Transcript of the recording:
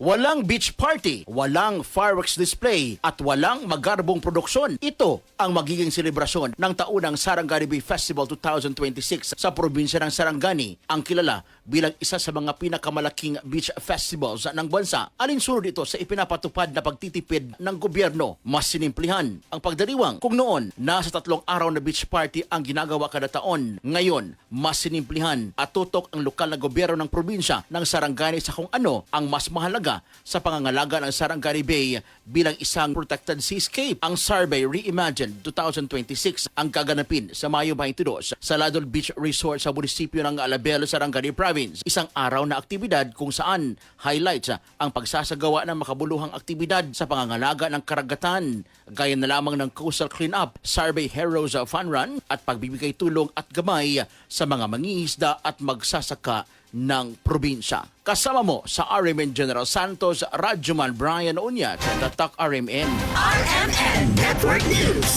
Walang beach party, walang fireworks display, at walang magarbong produksyon. Ito ang magiging selebrasyon ng taunang Sarangani Bay Festival 2026 sa probinsya ng Sarangani, ang kilala bilang isa sa mga pinakamalaking beach festivals ng bansa. Alinsunod ito sa ipinapatupad na pagtitipid ng gobyerno. Mas sinimplihan ang pagdiriwang. Kung noon, nasa 3 araw na beach party ang ginagawa kada taon, ngayon, mas sinimplihan at tutok ang lokal na gobyerno ng probinsya ng Sarangani sa kung ano ang mas mahalaga sa pangangalaga ng Sarangani Bay bilang isang protected seascape. Ang Sarbay Reimagined 2026 ang gaganapin sa Mayo 22 sa Ladol Beach Resort sa munisipyo ng Alabel, Sarangani Province. Isang araw na aktibidad kung saan highlights ang pagsasagawa ng makabuluhang aktibidad sa pangangalaga ng karagatan, gaya na lamang ng coastal cleanup, Sarbay Heroes Fun Run at pagbibigay tulong at gamay sa mga mangingisda at magsasaka ng probinsya. Kasama mo sa RMN General Santos, Radyoman Brian Unyat, Tatak RMN. RMN Network News.